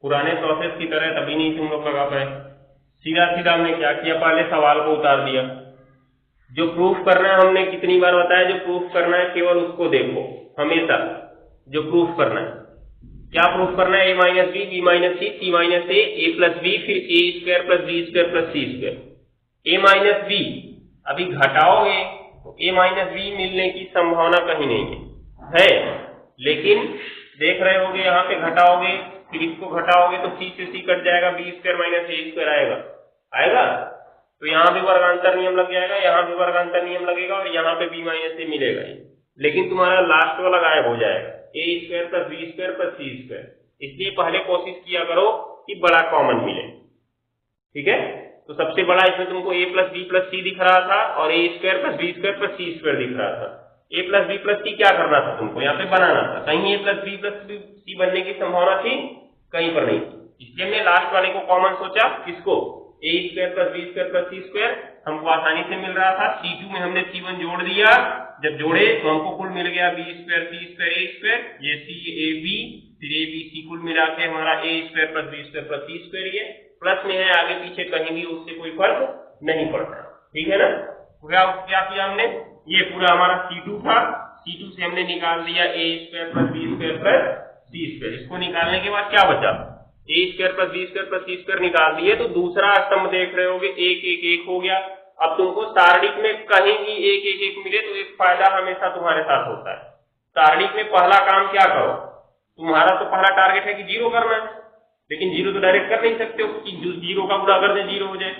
पुराने प्रोसेस की तरह तभी नहीं तुम लोग लगा पाए। सीधा सीधा हमने क्या किया, पहले सवाल को उतार दिया। जो प्रूफ करना है हमने कितनी बार बताया, जो प्रूफ करना है केवल उसको देखो हमेशा। जो प्रूफ करना है, क्या प्रूफ करना है, a minus b, b minus c, c minus a plus b, फिर a square plus B square plus C square. A minus b अभी घटाओगे तो ए माइनस बी मिलने की संभावना कहीं नहीं है, लेकिन देख रहे होगे यहाँ पे घटाओगे, फिर इसको घटाओगे तो सी से सी कट जाएगा, B square minus a square आएगा। तो यहाँ भी वर्गांतर नियम लग जाएगा, यहाँ भी वर्गांतर नियम लगेगा, और यहाँ पे बी माइनस ए मिलेगा ही, लेकिन तुम्हारा लास्ट वाला गायब हो जाएगा, a square plus B square plus C square. इसलिए पहले कोशिश किया करो कि बड़ा कॉमन मिले, ठीक है। तो सबसे बड़ा इसमें तुमको a plus b plus c दिख रहा था, और a square plus B square plus C square दिख रहा था। a plus b plus c क्या करना था तुमको, यहाँ पे बनाना था। कहीं a प्लस बी प्लस सी बनने की संभावना थी, कहीं पर नहीं थी। इसलिए हमने लास्ट वाले को कॉमन सोचा, किसको, a square plus B square plus C square हमको आसानी से मिल रहा था। C2 में हमने C1 जोड़ दिया, जब जोड़े तो हमको कुल मिल गया बी स्क्वायर सी स्क्वायर ए स्क्वायर, ये सी ए बी, फिर ए बी सी, कुल मिला के हमारा a square plus B square plus C square. ये प्लस में है, आगे पीछे कहीं भी उससे कोई फर्क नहीं पड़ता, ठीक है ना। क्या किया हमने, ये पूरा हमारा C2 था, C2 से हमने निकाल दिया a square plus B square plus C square. इसको निकालने के बाद क्या बचा, a square plus B square plus C square निकाल दिए, तो दूसरा स्तंभ देख रहे होगे एक एक एक हो गया। अब तुमको सारणिक में कहीं भी एक एक एक मिले तो एक फायदा हमेशा तुम्हारे साथ होता है। सारणिक में पहला काम क्या करो, तुम्हारा तो पहला टारगेट है कि जीरो करना है, लेकिन जीरो तो डायरेक्ट कर नहीं सकते हो कि जीरो का गुणा कर दें जीरो हो जाए,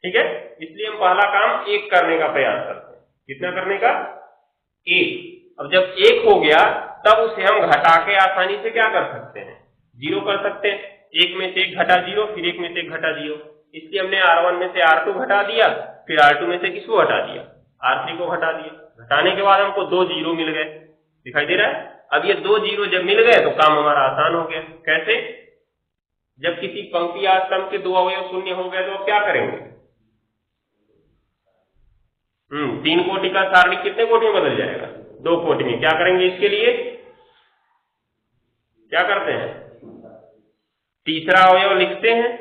ठीक है। इसलिए हम पहला काम एक करने का प्रयास करते हैं। कितना करने का, एक। अब जब एक हो गया तब उसे हम घटा के आसानी से क्या कर सकते हैं, जीरो कर सकते हैं। एक में से एक घटा जीरो, फिर एक में से एक घटा जीरो। इसलिए हमने R1 में से R2 घटा दिया, फिर R2 में से किसको घटा दिया, R3 को घटा दिया। घटाने के बाद हमको दो जीरो मिल गए, दिखाई दे रहा है। अब ये दो जीरो जब मिल गए तो काम हमारा आसान हो गया। कैसे, जब किसी पंक्ति या स्तंभ के दो अवयव शून्य हो गए तो अब क्या करेंगे, तीन कोटि का सारणी कितने कोटि में बदल जाएगा, दो कोटि में। क्या करेंगे इसके लिए, क्या करते हैं, तीसरा अवयव लिखते हैं,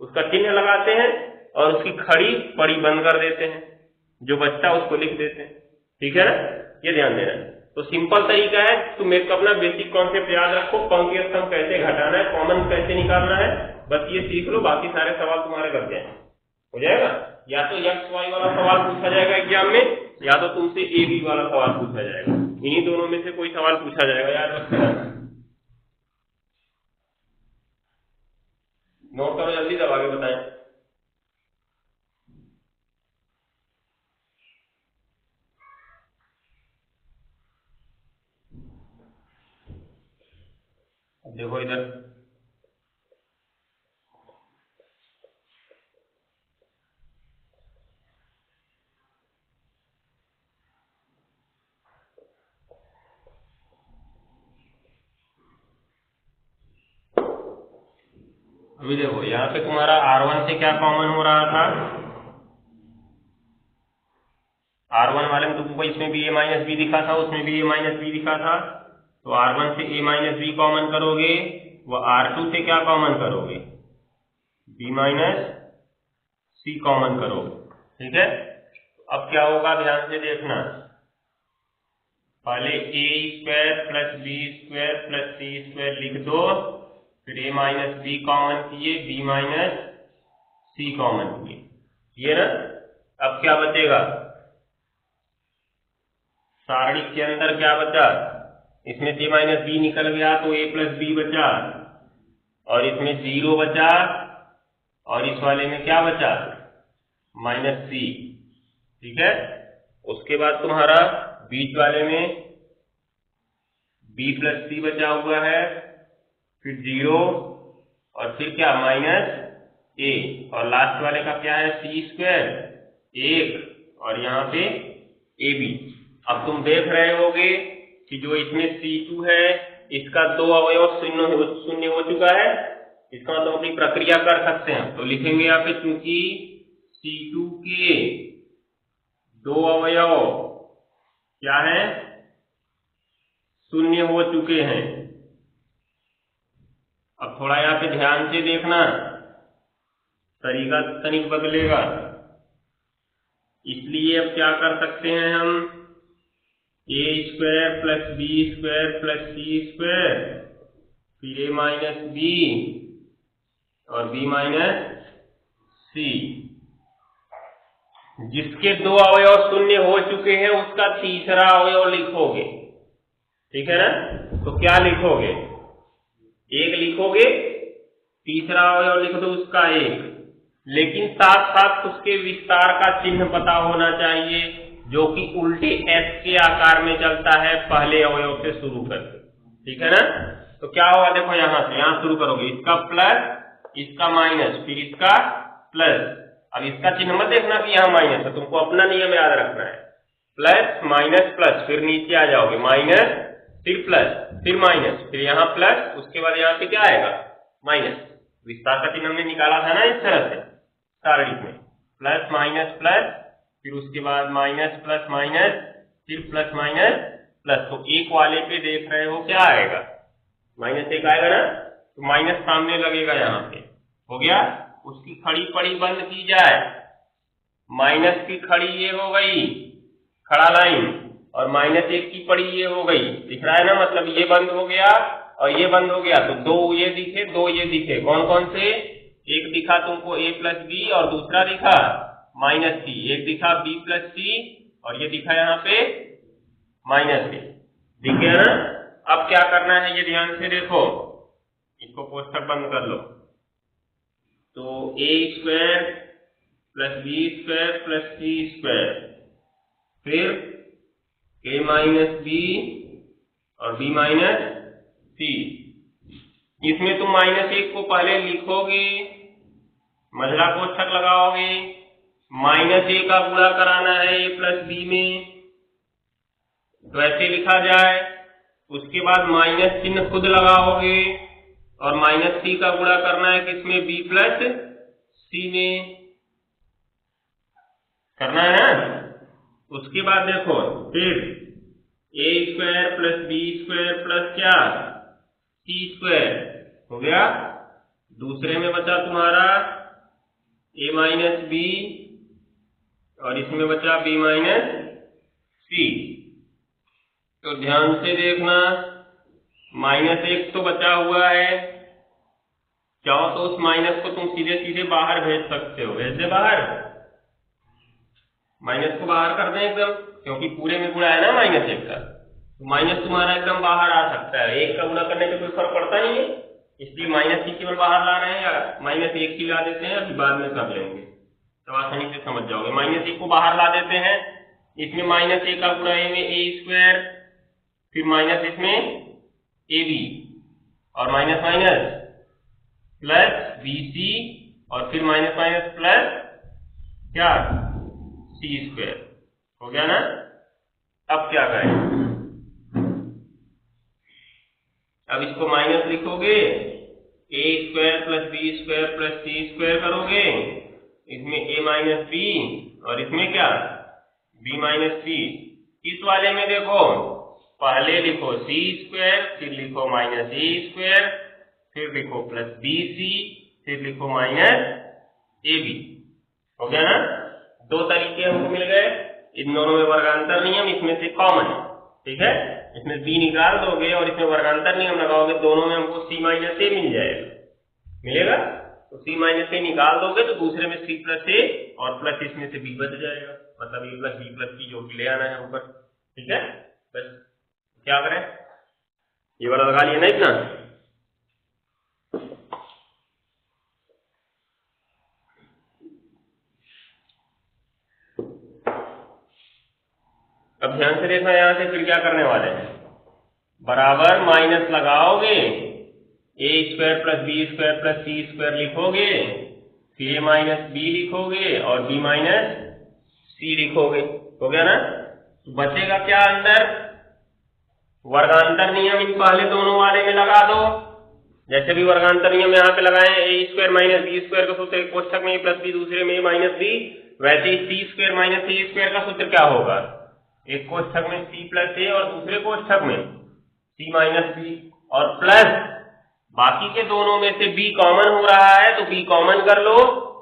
उसका चिन्ह लगाते हैं और उसकी खड़ी पड़ी बंद कर देते हैं, जो बचता है उसको लिख देते हैं, ठीक है ना। ये ध्यान देना है। तो सिंपल तरीका है, तुम एक अपना बेसिक कॉन्सेप्ट याद रखो, पंक्ति स्तंभ कैसे घटाना है, कॉमन कैसे निकालना है, बस ये सीख लो, बाकी सारे सवाल तुम्हारे लग जाएंगे, हो जाएगा। या तो एक्स वाई वाला सवाल पूछा जाएगा एग्जाम में, या तो तुमसे ए बी वाला सवाल पूछा जाएगा, इन्हीं दोनों में से कोई सवाल पूछा जाएगा, याद रखना। नोट करो जल्दी, तब आगे बताएं। अब देखो इधर, अभी देखो यहाँ पे तुम्हारा R1 से क्या कॉमन हो रहा था, R1 वाले में तुमको इसमें भी a माइनस बी दिखा था, उसमें भी a माइनस बी दिखा था। तो R1 से a माइनस बी कॉमन करोगे, वो R2 से क्या कॉमन करोगे, b माइनस सी कॉमन करोगे, ठीक है। अब क्या होगा, ध्यान से देखना, पहले a square plus B square plus C square लिख दो, फिर a माइनस बी कॉमन किए, b माइनस सी कॉमन किए, ये ना। अब क्या बचेगा, सारणी के अंदर क्या बचा, इसमें a माइनस बी निकल गया तो a प्लस बी बचा, और इसमें जीरो बचा, और इस वाले में क्या बचा, माइनस सी, ठीक है। उसके बाद तुम्हारा बीच वाले में b प्लस सी बचा हुआ है, फिर जीरो, और फिर क्या, माइनस a, और लास्ट वाले का क्या है, सी स्क्वायर एक, और यहाँ पे ए बी। अब तुम देख रहे होगे कि जो इसमें C2 है, इसका दो अवयव शून्य हो चुका है, इसका मतलब अपनी प्रक्रिया कर सकते हैं। तो लिखेंगे यहाँ पे, चूंकि C2 के दो अवयव क्या है, शून्य हो चुके हैं। अब अब थोड़ा यहाँ पे ध्यान से देखना, तरीका तनिक बदलेगा। इसलिए अब क्या कर सकते हैं हम, a square plus B square plus C square, फिर ए माइनस बी और बी माइनस सी। जिसके दो अवयव शून्य हो चुके हैं उसका तीसरा अवयव लिखोगे, ठीक है ना। तो क्या लिखोगे, एक लिखोगे, तीसरा अवयव लिख दो उसका एक, लेकिन साथ साथ उसके विस्तार का चिन्ह पता होना चाहिए जो कि उल्टे एस के आकार में चलता है पहले अवयव से शुरू करके, ठीक है ना। तो क्या होगा, देखो यहां से, यहां शुरू करोगे, इसका प्लस, इसका माइनस, फिर इसका प्लस। अब इसका चिन्ह मत देखना कि यहाँ माइनस है, तुमको अपना नियम याद रखना है, प्लस माइनस प्लस, फिर नीचे आ जाओगे माइनस, फिर प्लस, फिर माइनस, फिर यहाँ प्लस, उसके बाद यहाँ पे क्या आएगा, माइनस। विस्तार का चिन्ह हमने निकाला था ना इस तरह से सारणिक में, प्लस माइनस प्लस, फिर उसके बाद माइनस प्लस माइनस, फिर प्लस माइनस प्लस। तो एक वाले पे देख रहे हो क्या आएगा, माइनस एक आएगा ना, तो माइनस सामने लगेगा यहाँ पे, हो गया। उसकी खड़ी पड़ी बंद की जाए, माइनस की खड़ी ये हो गई खड़ा लाइन, और माइनस एक की पड़ी ये हो गई, दिख रहा है ना, मतलब ये बंद हो गया और ये बंद हो गया, तो दो ये दिखे, दो ये दिखे, कौन कौन से, एक दिखा तुमको a प्लस बी और दूसरा दिखा माइनस सी, एक दिखा b प्लस सी और ये दिखा यहाँ पे माइनस ए, दिख गया ना। अब क्या करना है ये ध्यान से देखो, इसको कोष्ठक बंद कर लो। तो a square plus B square plus C square, फिर ए माइनस बी और बी माइनस सी। इसमें तुम माइनस एक को पहले लिखोगे, मझला कोष्ठक लगाओगे, माइनस ए का गुणा कराना है ए प्लस बी में, तो ऐसे लिखा जाए। उसके बाद माइनस चिन्ह खुद लगाओगे और माइनस सी का गुणा करना है किसमें, बी प्लस सी में, करना है ना। उसके बाद देखो, फिर a square plus B square plus क्या, सी स्क्वायर, हो गया। दूसरे में बचा तुम्हारा ए माइनस बी और इसमें बचा बी माइनस सी। तो ध्यान से देखना, माइनस एक तो बचा हुआ है, चाहो तो उस माइनस को तुम सीधे सीधे बाहर भेज सकते हो, ऐसे बाहर, माइनस को बाहर कर दें एकदम, क्योंकि पूरे में गुणा है ना माइनस एक का, तो माइनस तुम्हारा एकदम बाहर आ सकता है। एक का गुणा करने से कोई फर्क पड़ता नहीं है, इसलिए माइनस की केवल बाहर ला रहे हैं, या माइनस एक की ला देते हैं, अभी बाद में कर लेंगे तो आसानी से समझ जाओगे। माइनस एक को बाहर ला देते हैं, इसमें माइनस ए का गुणा ए में ए स्क्वायर, फिर माइनस इसमें ए बी और minus minus plus B C और फिर माइनस माइनस प्लस क्या, सी स्क्वायर, हो गया ना। अब क्या करें, अब इसको माइनस लिखोगे, a square plus B square plus C square करोगे, इसमें ए माइनस बी और इसमें क्या, बी माइनस सी। इस वाले में देखो, पहले लिखो सी स्क्वायर, फिर लिखो माइनस ए स्क्वायर, फिर लिखो प्लस बी सी, फिर लिखो माइनस ए बी, हो गया ना। दो तरीके हमको मिल गए, इन दोनों में वर्गांतर नियम इसमें से कॉमन है, ठीक है। इसमें बी निकाल दोगे और इसमें वर्गांतर नियम लगाओगे, दोनों में हमको सी माइनस ए मिल जाएगा, मिलेगा। तो सी माइनस ए निकाल दोगे तो दूसरे में सी प्लस ए और प्लस इसमें से बी बच जाएगा, मतलब ए प्लस बी प्लस सी जो कि ले आना है ऊपर, ठीक है। बस क्या करें, ये वाला लगा लिया ना इतना। अब ध्यान से देखना, यहां से फिर क्या करने वाले हैं, बराबर माइनस लगाओगे, a square plus B square plus C square लिखोगे, फिर ए माइनस बी लिखोगे और बी माइनस सी लिखोगे, हो गया ना। तो बचेगा क्या अंदर, वर्गांतर नियम इन पहले दोनों वाले में लगा दो, जैसे भी वर्गांतर नियम यहाँ पे लगाए, ए स्क्वायर माइनस बी स्क्वायर का सूत्र एक कोष्ठक में प्लस बी, दूसरे में माइनस बी, वैसे ही सी स्क्वायर माइनस ए स्क्वायर का सूत्र क्या होगा, एक कोष्ठक में सी प्लस ए और दूसरे कोष्ठक में सी माइनस बी, और प्लस बाकी के दोनों में से b कॉमन हो रहा है तो b कॉमन कर लो,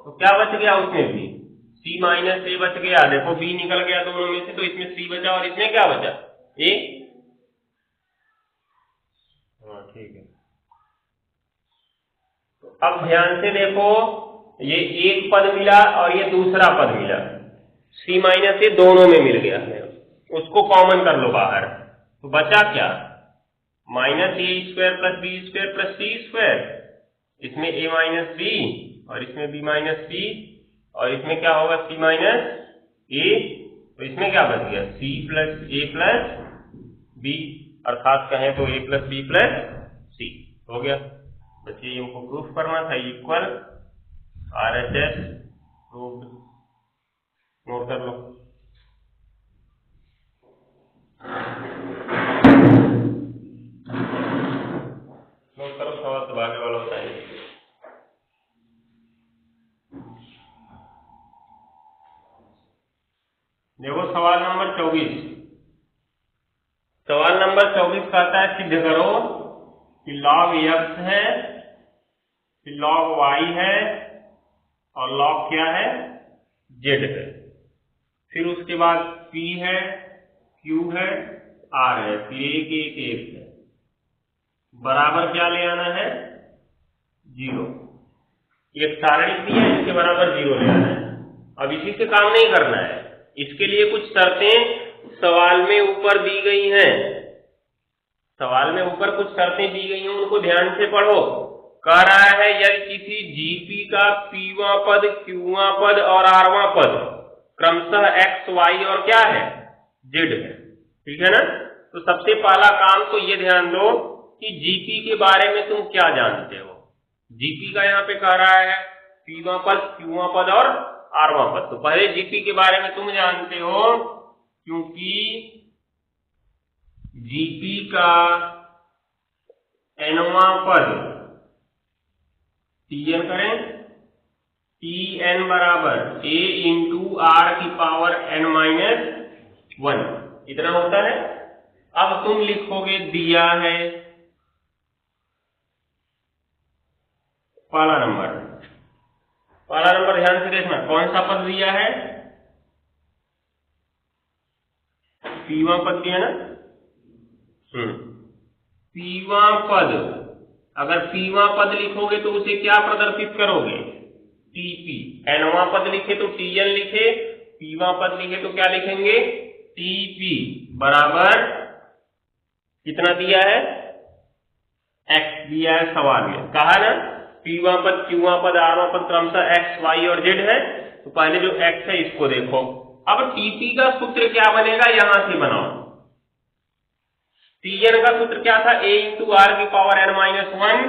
तो क्या बच गया उसमें भी c माइनस a बच गया। देखो b निकल गया दोनों में से, तो इसमें c बचा और इसमें क्या बचा a। हाँ ठीक है। तो अब ध्यान से देखो, ये एक पद मिला और ये दूसरा पद मिला, c माइनस a दोनों में मिल गया है, उसको कॉमन कर लो बाहर, तो बचा क्या minus a square plus B square plus C square, इसमें a माइनस बी और इसमें b माइनस सी और इसमें क्या होगा c माइनस a, तो इसमें क्या बच गया c plus a plus b, अर्थात कहें तो a plus b plus c हो गया। बच्चे इनको प्रूफ करना था, इक्वल RHS प्रूव्ड, नोट कर लो। नोट करो, सवाल तो आगे वाला बताएंगे। देखो सवाल नंबर 24, सवाल नंबर 24 कहता है सिद्ध करो कि log x है, फिर log y है और log क्या है z है, फिर उसके बाद p है, q है, r है, फिर एक है, बराबर क्या ले आना है 0। एक सारणी दी है, इसके बराबर 0 ले आना है। अब इसी से काम नहीं करना है, इसके लिए कुछ शर्तें सवाल में ऊपर दी गई हैं, सवाल में ऊपर कुछ शर्तें दी गई हैं, उनको ध्यान से पढ़ो। कह रहा है यदि किसी जीपी का पीवां पद, क्यूवां पद और आरवां पद क्रमशः एक्स, वाई और क्या है जेड है, ठीक है ना। तो सबसे पहला काम तो ये ध्यान दो कि जीपी के बारे में तुम क्या जानते हो। जीपी का यहाँ पे कह रहा है पीवां पद, क्यूवां पद और आरवां पद, तो पहले जीपी के बारे में तुम जानते हो, क्योंकि जीपी का एनवां पद टीएन करें, टीएन बराबर ए इंटू आर की पावर एन माइनस 1, इतना होता है। अब तुम लिखोगे दिया है पहला नंबर ध्यान से देखना, कौन सा पद दिया है पीवां पद दिया ना। पीवां पद, अगर पीवां पद लिखोगे तो उसे क्या प्रदर्शित करोगे टीपी, एनवां पद लिखे तो टीएन लिखे, पीवां पद लिखे तो क्या लिखेंगे टीपी बराबर कितना दिया है एक्स दिया है सवाल में, कहा ना पीवां पद, क्यूवां पद, आरवां पद क्रमशः एक्स, वाई और जेड है, तो पहले जो एक्स है इसको देखो। अब टीपी का सूत्र क्या बनेगा यहां से बनाओ। टीएन का सूत्र क्या था ए इंटू आर की पावर एन माइनस 1,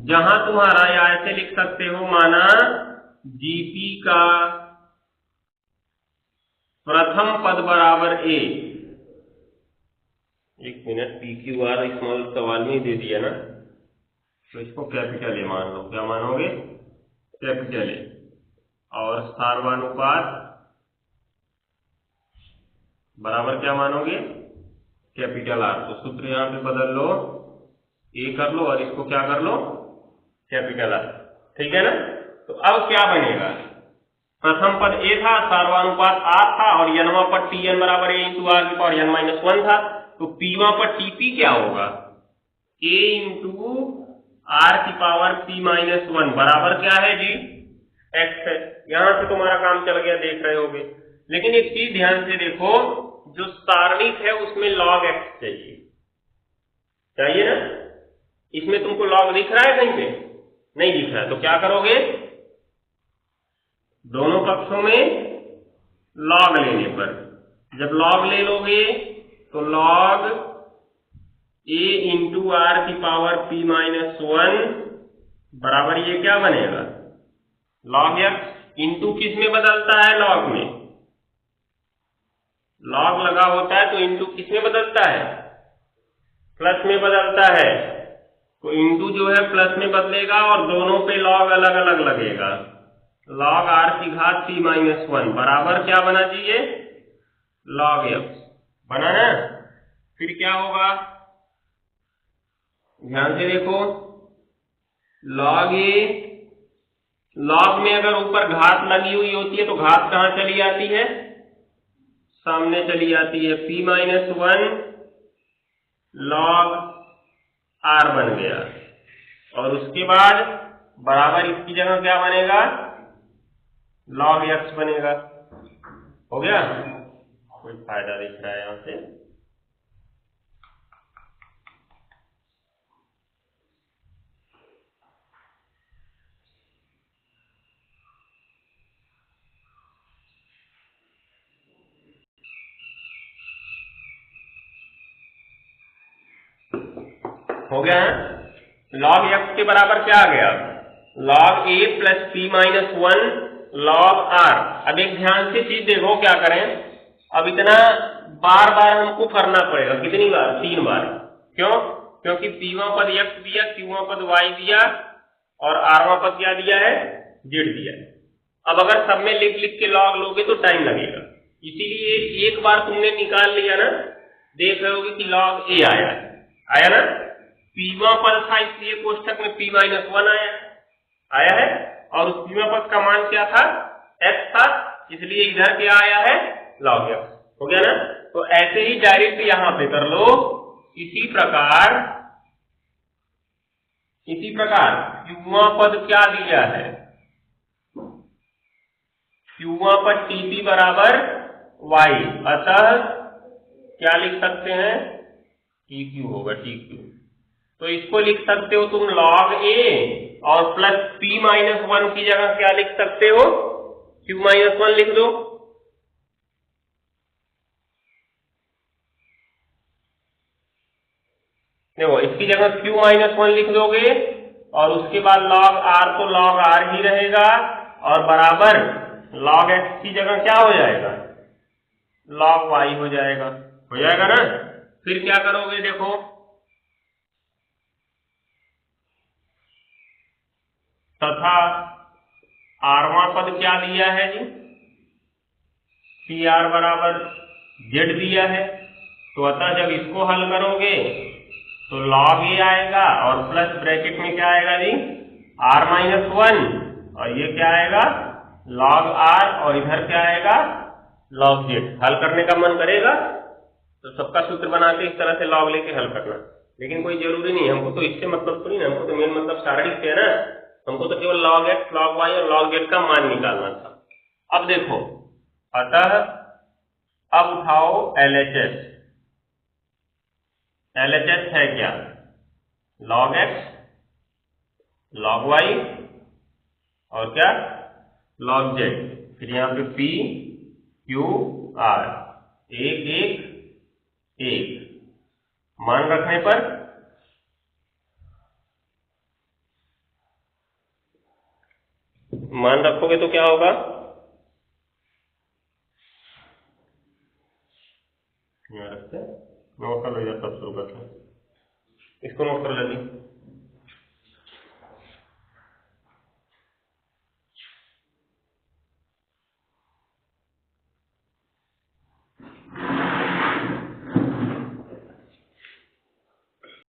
जहां तुम्हारा या ऐसे लिख सकते हो, माना जीपी का प्रथम पद बराबर ए, एक minute, P Q R small सवाल में दे दिया ना, तो इसको कैपिटल ए मान लो, क्या मानोगे कैपिटल ए, और सार्वनुपात बराबर क्या मानोगे कैपिटल आर। तो सूत्र यहां पे बदल लो, ए कर लो और इसको क्या कर लो कैपिटल आर, ठीक है ना। तो अब क्या बनेगा, प्रथम पद ए था, सार्वनुपात आर था और यनवा पद टीएन बराबर ए इंटू आर की पावर एन माइनस 1 था, तो पीवा पद टीपी क्या होगा ए इंटू आर की पावर पी माइनस 1 बराबर क्या है जी एक्स है। यहां से तुम्हारा काम चल गया, देख रहे होगे। लेकिन एक चीज ध्यान से देखो, जो सारणिक है उसमें log x चाहिए ना, इसमें तुमको log दिख रहा है कहीं पे नहीं दिख रहा है, तो क्या करोगे दोनों पक्षों में log लेने पर, जब log ले लोगे तो log a इंटू आर की पावर p माइनस 1 बराबर ये क्या बनेगा log x इंटू किस में बदलता है log में, log लगा होता है तो इंटू किस में बदलता है प्लस में बदलता है, तो इंटू जो है प्लस में बदलेगा और दोनों पे log अलग अलग लगेगा, log r की घात p माइनस 1 बराबर क्या बना चाहिए log x बना ना। फिर क्या होगा ध्यान से देखो, लॉग ए, लॉग में अगर ऊपर घात लगी हुई होती है तो घात कहां चली जाती है, सामने चली जाती है, p माइनस 1 लॉग r बन गया। और उसके बाद बराबर इसकी जगह क्या बनेगा, लॉग x बनेगा। हो गया, कोई फायदा दिख रहा है यहां से, हो गया है। लॉग x के बराबर क्या आ गया, log a plus p minus 1 log r। अब एक ध्यान से चीज देखो, क्या करें, अब इतना बार बार हमको करना पड़ेगा, कितनी बार, 3 बार। क्यों, क्योंकि pवां पद x दिया, qवां पद y दिया और rवां पद क्या दिया है, z दिया है। अब अगर सब में लिख लिख के लॉग लोगे तो टाइम लगेगा, इसीलिए एक बार तुमने निकाल लिया ना, देख रहे होगे कि लॉग a आया ना, pवां पद था इसलिए कोष्ठक में p माइनस 1 आया है, और उस pवां पद का मान क्या था, x था, इसलिए इधर क्या आया है, लॉग x। हो गया ना। तो ऐसे ही डायरेक्ट यहां पे कर लो। इसी प्रकार qवां पद क्या दिया है, qवां पद tp बराबर y, अतः क्या लिख सकते हैं, tq होगा, tq। तो इसको लिख सकते हो तुम log a, और प्लस p माइनस 1 की जगह क्या लिख सकते हो, q माइनस 1 लिख दो। देखो इसकी जगह q माइनस 1 लिख दोगे, और उसके बाद log r तो log r ही रहेगा, और बराबर log x की जगह क्या हो जाएगा, log y हो जाएगा ना। फिर क्या करोगे, देखो तथा rवां पद क्या दिया है जी, pr बराबर z दिया है, तो अतः जब इसको हल करोगे तो log a आएगा, और प्लस ब्रैकेट में क्या आएगा जी, r माइनस 1, और ये क्या आएगा, log r, और इधर क्या आएगा, log z। हल करने का मन करेगा तो सबका सूत्र बना के इस तरह से log लेके हल करना, लेकिन कोई जरूरी नहीं, हमको तो इससे मतलब थोड़ी ना, हमको तो मेन मतलब सारणिक से है ना, हमको तो केवल log x, log y और log z का मान निकालना था। अब देखो, अतः अब उठाओ LHS। LHS है क्या, log x, log y और क्या, log z। फिर यहाँ पे p q r, एक एक एक, मान रखने पर मान रखोगे तो क्या होगा, नोट कर लो, तब शुरू करते हैं, इसको नोट कर लेते।